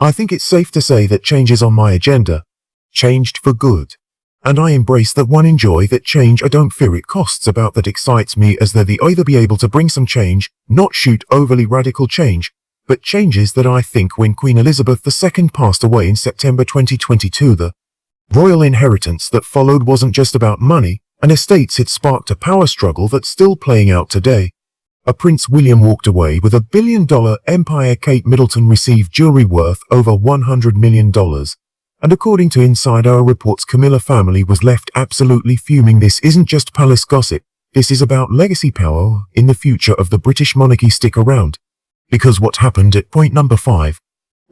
I think it's safe to say that change is on my agenda. Changed for good. And I embrace that one enjoy that change. I don't fear it costs about that excites me as though they either be able to bring some change, not shoot overly radical change, but changes that I think when Queen Elizabeth II passed away in September 2022 the royal inheritance that followed wasn't just about money and estates. It sparked a power struggle that's still playing out today. A Prince William walked away with $1 billion empire. Kate Middleton received jewelry worth over $100 million. And according to insider reports, Camilla family was left absolutely fuming. This isn't just palace gossip. This is about legacy power in the future of the British monarchy. Stick around, because what happened at point number 5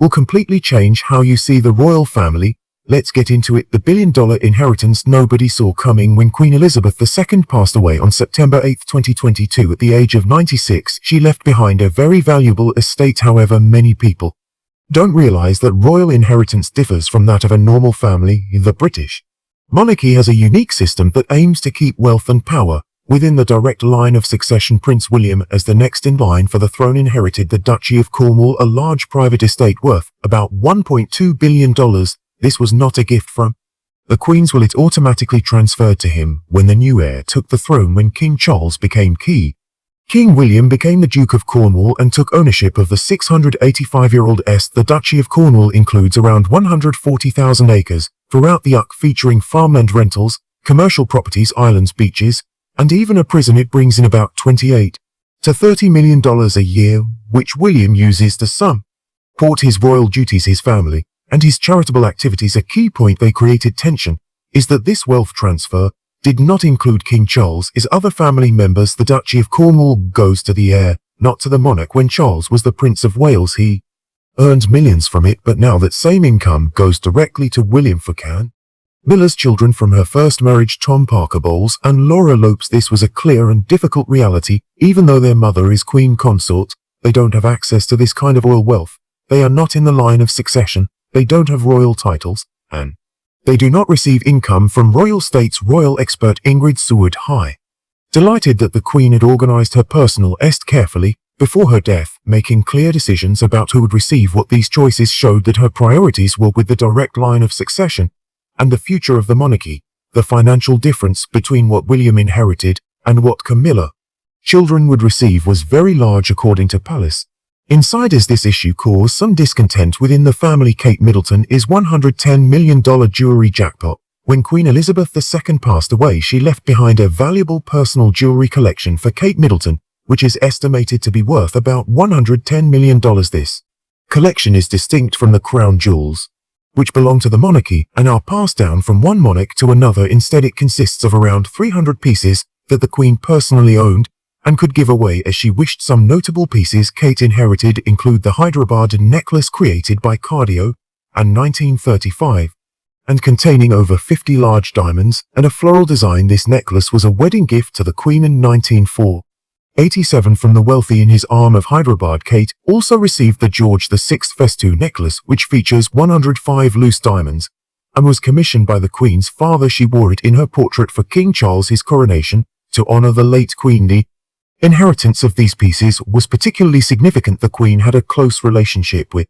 will completely change how you see the royal family. Let's get into it. The $1 billion inheritance nobody saw coming. When Queen Elizabeth II passed away on September 8, 2022 at the age of 96, she left behind a very valuable estate. However, many people don't realize that royal inheritance differs from that of a normal family. The British monarchy has a unique system that aims to keep wealth and power within the direct line of succession. Prince William, as the next in line for the throne, inherited the Duchy of Cornwall, a large private estate worth about $1.2 billion. This was not a gift from the Queen's will. It automatically transferred to him when the new heir took the throne. When King Charles became King William became the Duke of Cornwall and took ownership of the 685-year-old estate. The Duchy of Cornwall includes around 140,000 acres throughout the UK, featuring farmland, rentals, commercial properties, islands, beaches, and even a prison. It brings in about $28 to $30 million a year, which William uses to support his royal duties, his family, and his charitable activities. A key point they created tension is that this wealth transfer did not include King Charles' other family members. The Duchy of Cornwall goes to the heir, not to the monarch. When Charles was the Prince of Wales, he earned millions from it, but now that same income goes directly to William. For Camilla's children from her first marriage, Tom Parker Bowles and Laura Lopes, this was a clear and difficult reality. Even though their mother is Queen Consort, they don't have access to this kind of royal wealth. They are not in the line of succession. They don't have royal titles, and they do not receive income from royal states. Royal expert Ingrid Seward High delighted that the Queen had organized her personal estate carefully before her death, making clear decisions about who would receive what. These choices showed that her priorities were with the direct line of succession and the future of the monarchy. The financial difference between what William inherited and what Camilla children would receive was very large, according to palace insiders. This issue caused some discontent within the family. Kate Middleton is $110 million jewelry jackpot. When Queen Elizabeth II passed away, she left behind a valuable personal jewelry collection for Kate Middleton, which is estimated to be worth about $110 million. This collection is distinct from the crown jewels, which belong to the monarchy and are passed down from one monarch to another. Instead, it consists of around 300 pieces that the Queen personally owned and could give away as she wished. Some notable pieces Kate inherited include the Hyderabad necklace created by Cardio in 1935 and containing over 50 large diamonds and a floral design. This necklace was a wedding gift to the Queen in 1987 from the wealthy in his arm of Hyderabad. Kate also received the George VI Festoon necklace, which features 105 loose diamonds and was commissioned by the Queen's father. She wore it in her portrait for King Charles' coronation to honor the late Queen. The inheritance of these pieces was particularly significant. The Queen had a close relationship with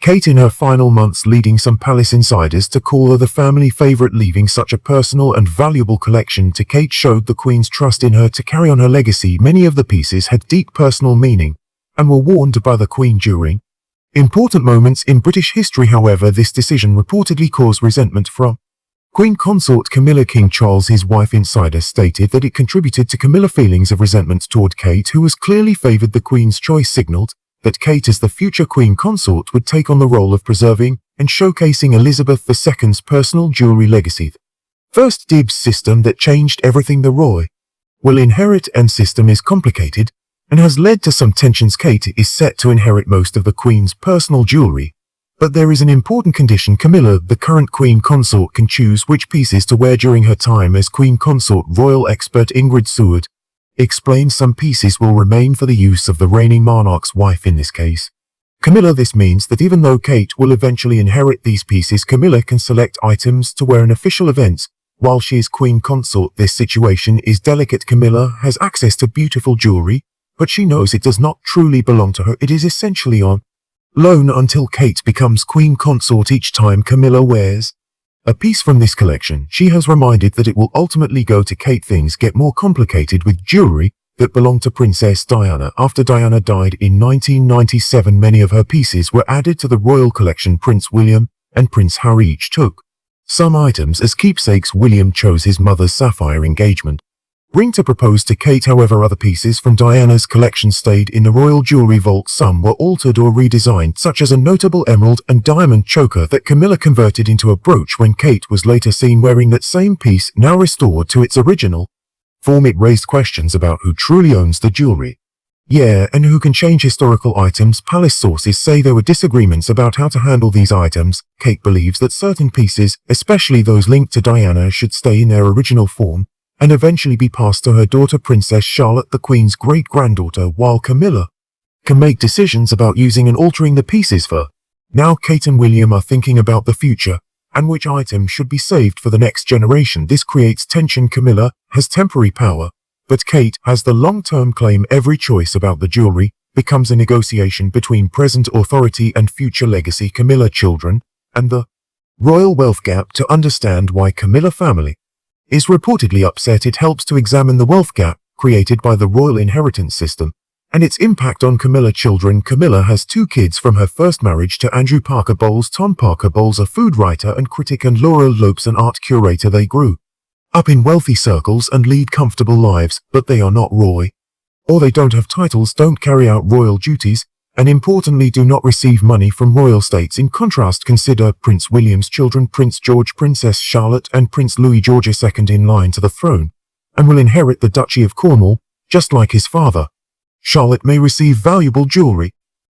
Kate in her final months, leading some palace insiders to call her the family favorite. Leaving such a personal and valuable collection to Kate showed the Queen's trust in her to carry on her legacy. Many of the pieces had deep personal meaning and were worn by the Queen during important moments in British history. However, this decision reportedly caused resentment from Queen Consort Camilla. King Charles, his wife, insider stated that it contributed to Camilla feelings of resentment toward Kate, who was clearly favored. The Queen's choice signaled that Kate, as the future Queen Consort, would take on the role of preserving and showcasing Elizabeth II's personal jewelry legacy. First dibs system that changed everything. The royal will inherit and system is complicated and has led to some tensions. Kate is set to inherit most of the Queen's personal jewelry, but there is an important condition. Camilla, the current Queen Consort, can choose which pieces to wear during her time as Queen Consort. Royal expert Ingrid Seward explains some pieces will remain for the use of the reigning monarch's wife, in this case Camilla. This means that even though Kate will eventually inherit these pieces, Camilla can select items to wear in official events while she is Queen Consort. This situation is delicate. Camilla has access to beautiful jewelry, but she knows it does not truly belong to her. It is essentially on loan until Kate becomes queen consort each time Camilla wears a piece from this collection. She has reminded that it will ultimately go to Kate. Things get more complicated with jewelry that belonged to Princess Diana. After Diana died in 1997, many of her pieces were added to the royal collection. Prince William and Prince Harry each took some items as keepsakes. William chose his mother's sapphire engagement ring to propose to Kate. However, other pieces from Diana's collection stayed in the royal jewelry vault. Some were altered or redesigned, such as a notable emerald and diamond choker that Camilla converted into a brooch when Kate was later seen wearing that same piece. Now restored to its original form, it raised questions about who truly owns the jewelry. Yeah, and who can change historical items. Palace sources say there were disagreements about how to handle these items. Kate believes that certain pieces, especially those linked to Diana, should stay in their original form and eventually be passed to her daughter Princess Charlotte, the Queen's great-granddaughter, while Camilla can make decisions about using and altering the pieces for. Now Kate and William are thinking about the future and which item should be saved for the next generation. This creates tension. Camilla has temporary power, but Kate has the long-term claim. Every choice about the jewelry becomes a negotiation between present authority and future legacy. Camilla children and the royal wealth gap. To understand why Camilla family is reportedly upset, it helps to examine the wealth gap created by the royal inheritance system and its impact on Camilla children. Camilla has 2 kids from her first marriage to Andrew Parker Bowles. Tom Parker Bowles, a food writer and critic, and Laura Lopes, an art curator. They grew up in wealthy circles and lead comfortable lives, but they are not royal, or they don't have titles, don't carry out royal duties, and importantly do not receive money from royal states. In contrast, consider Prince William's children, Prince George, Princess Charlotte, and Prince Louis. George is second in line to the throne and will inherit the Duchy of Cornwall, just like his father. Charlotte may receive valuable jewelry,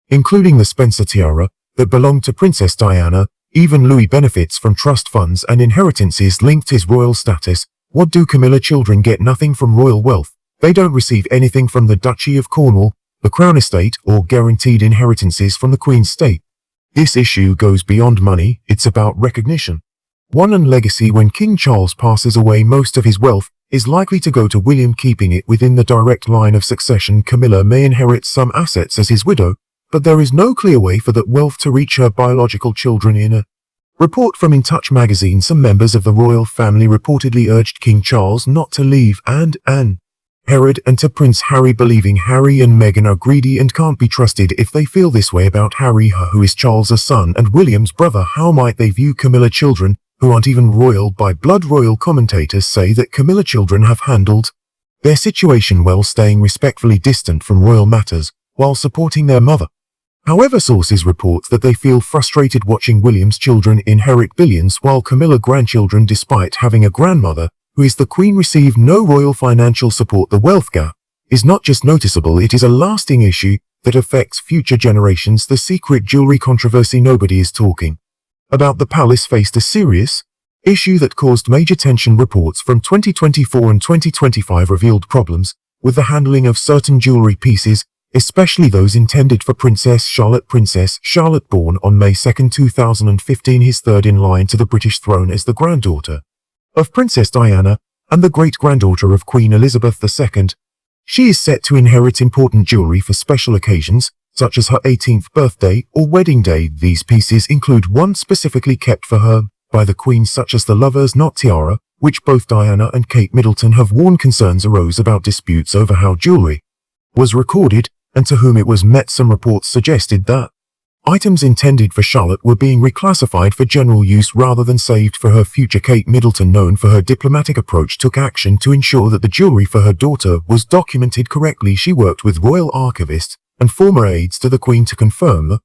including the Spencer tiara that belonged to Princess Diana. Even Louis benefits from trust funds and inheritances linked to his royal status. What do Camilla children get? Nothing from royal wealth. They don't receive anything from the Duchy of Cornwall, the Crown Estate, or guaranteed inheritances from the Queen's state. This issue goes beyond money, it's about recognition, one and legacy. When King Charles passes away, most of his wealth is likely to go to William, keeping it within the direct line of succession. Camilla may inherit some assets as his widow, but there is no clear way for that wealth to reach her biological children. In a report from In Touch magazine, some members of the royal family reportedly urged King Charles not to leave and Herod and to Prince Harry, believing Harry and Meghan are greedy and can't be trusted. If they feel this way about Harry, who is Charles' son and William's brother, how might they view Camilla children, who aren't even royal by blood? Royal commentators say that Camilla children have handled their situation well, staying respectfully distant from royal matters while supporting their mother. However, sources report that they feel frustrated watching William's children inherit billions while Camilla grandchildren, despite having a grandmother who is the Queen, receive no royal financial support. The wealth gap is not just noticeable, it is a lasting issue that affects future generations. The secret jewelry controversy. Nobody is talking about the palace faced a serious issue that caused major tension. Reports from 2024 and 2025 revealed problems with the handling of certain jewelry pieces, especially those intended for Princess Charlotte. Princess Charlotte, born on May 2, 2015, is third in line to the British throne as the granddaughter of Princess Diana and the great-granddaughter of Queen Elizabeth II. She is set to inherit important jewelry for special occasions, such as her 18th birthday or wedding day. These pieces include one specifically kept for her by the Queen, such as the Lover's Knot tiara, which both Diana and Kate Middleton have worn. Concerns arose about disputes over how jewelry was recorded and to whom it was met. Some reports suggested that items intended for Charlotte were being reclassified for general use rather than saved for her future. Kate Middleton, known for her diplomatic approach, took action to ensure that the jewelry for her daughter was documented correctly. She worked with royal archivists and former aides to the Queen to confirm the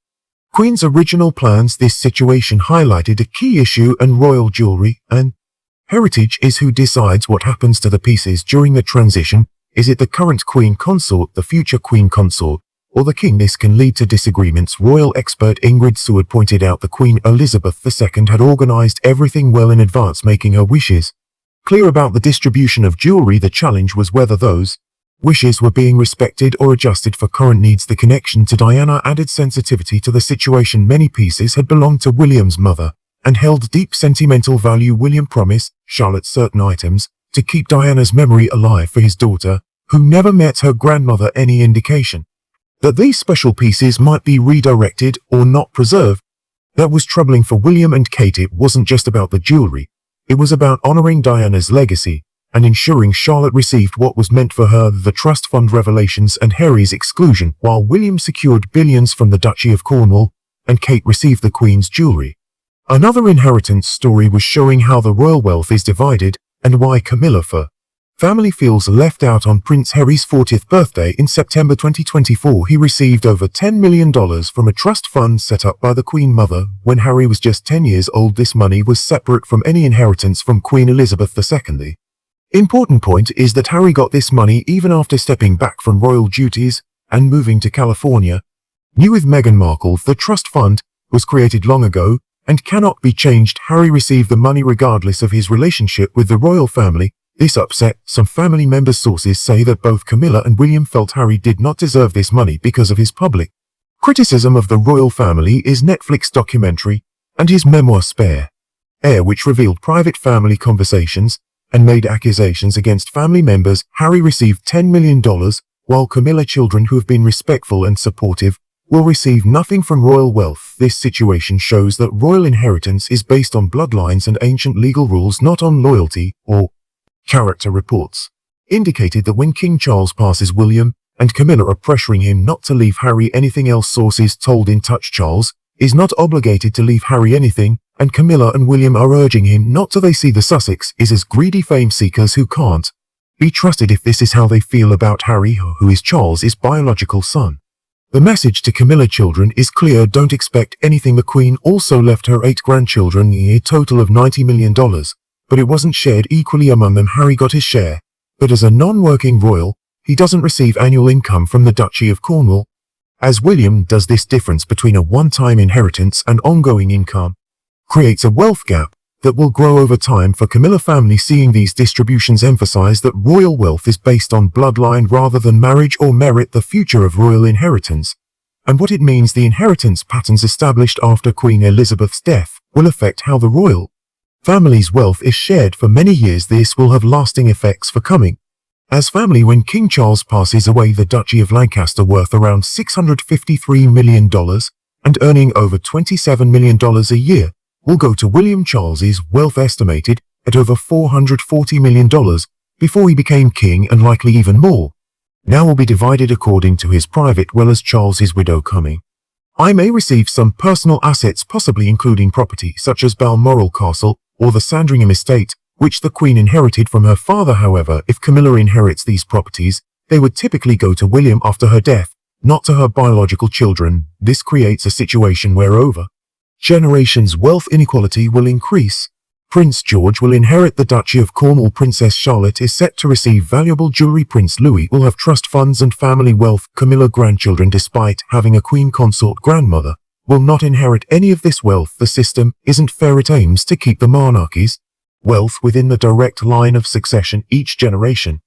Queen's original plans. This situation highlighted a key issue, and royal jewelry and heritage is who decides what happens to the pieces during the transition. Is it the current Queen Consort, the future Queen Consort, or the King? This can lead to disagreements. Royal expert Ingrid Seward pointed out the Queen Elizabeth II had organized everything well in advance, making her wishes clear about the distribution of jewelry. The challenge was whether those wishes were being respected or adjusted for current needs. The connection to Diana added sensitivity to the situation. Many pieces had belonged to William's mother and held deep sentimental value. William promised Charlotte certain items to keep Diana's memory alive for his daughter, who never met her grandmother. Any indication That these special pieces might be redirected or not preserved. That was troubling for William and Kate. It wasn't just about the jewelry. It was about honoring Diana's legacy and ensuring Charlotte received what was meant for her, the trust fund revelations and Harry's exclusion, while William secured billions from the Duchy of Cornwall and Kate received the Queen's jewelry. Another inheritance story was showing how the royal wealth is divided and why Camilla family feels left out. On Prince Harry's 40th birthday in September 2024, he received over $10 million from a trust fund set up by the Queen Mother. When Harry was just 10 years old, this money was separate from any inheritance from Queen Elizabeth II. The important point is that Harry got this money even after stepping back from royal duties and moving to California. New with Meghan Markle, the trust fund was created long ago and cannot be changed. Harry received the money regardless of his relationship with the royal family. This upset some family members. Sources say that both Camilla and William felt Harry did not deserve this money because of his public criticism of the royal family. Is Netflix documentary and his memoir Spare Air, which revealed private family conversations and made accusations against family members. Harry received $10 million, while Camilla, children who have been respectful and supportive, will receive nothing from royal wealth. This situation shows that royal inheritance is based on bloodlines and ancient legal rules, not on loyalty or character. Reports indicated that when King Charles passes, William and Camilla are pressuring him not to leave Harry anything else. Sources told In Touch Charles is not obligated to leave Harry anything, and Camilla and William are urging him not to. They see the Sussex is as greedy fame seekers who can't be trusted. If this is how they feel about Harry, who is Charles's biological son, the message to Camilla children is clear: don't expect anything. The Queen also left her 8 grandchildren, a total of $90 million, but it wasn't shared equally among them. Harry got his share, but as a non-working royal, he doesn't receive annual income from the Duchy of Cornwall, as William does. This difference between a one-time inheritance and ongoing income creates a wealth gap that will grow over time for Camilla family. Seeing these distributions emphasize that royal wealth is based on bloodline rather than marriage or merit. The future of royal inheritance and what it means. The inheritance patterns established after Queen Elizabeth's death will affect how the royal family's wealth is shared for many years. This will have lasting effects for coming as family. When King Charles passes away, the Duchy of Lancaster, worth around $653 million and earning over $27 million a year, will go to William. Charles's wealth, estimated at over $440 million before he became king, and likely even more, now will be divided according to his private will. As Charles's widow I may receive some personal assets, possibly including property such as Balmoral Castle or the Sandringham estate, which the Queen inherited from her father. However, if Camilla inherits these properties, they would typically go to William after her death, not to her biological children. This creates a situation where over generations wealth inequality will increase. Prince George will inherit the Duchy of Cornwall. Princess Charlotte is set to receive valuable jewelry. Prince Louis will have trust funds and family wealth. Camilla grandchildren, despite having a queen consort grandmother, will not inherit any of this wealth. The system isn't fair. It aims to keep the monarchy's wealth within the direct line of succession. Each generation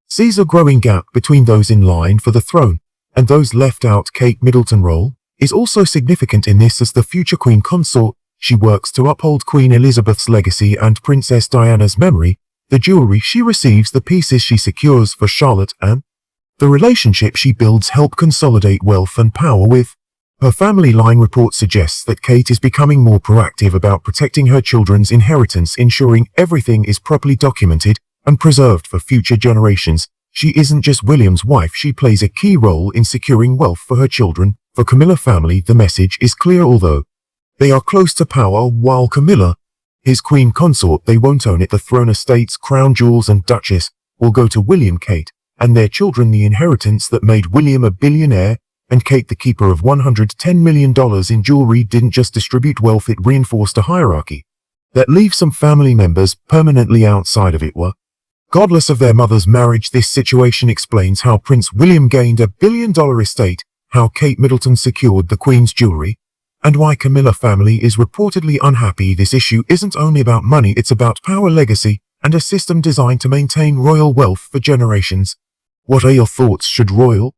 sees a growing gap between those in line for the throne and those left out. Kate Middleton's role is also significant in this. As the future queen consort, she works to uphold Queen Elizabeth's legacy and Princess Diana's memory. The jewelry she receives, the pieces she secures for Charlotte, and the relationship she builds help consolidate wealth and power with her family line. Report suggests that Kate is becoming more proactive about protecting her children's inheritance, ensuring everything is properly documented and preserved for future generations. She isn't just William's wife, she plays a key role in securing wealth for her children. For Camilla family, the message is clear: although they are close to power, while Camilla, his queen consort, they won't own it. The throne, estates, crown jewels and duchess will go to William, Kate, and their children. The inheritance that made William a billionaire and Kate the keeper of $110 million in jewelry didn't just distribute wealth, it reinforced a hierarchy that leaves some family members permanently outside of it, regardless of their mother's marriage. This situation explains how Prince William gained a billion-dollar estate, how Kate Middleton secured the Queen's jewelry, and why Camilla family is reportedly unhappy. This issue isn't only about money, it's about power, legacy, and a system designed to maintain royal wealth for generations. What are your thoughts? Should royal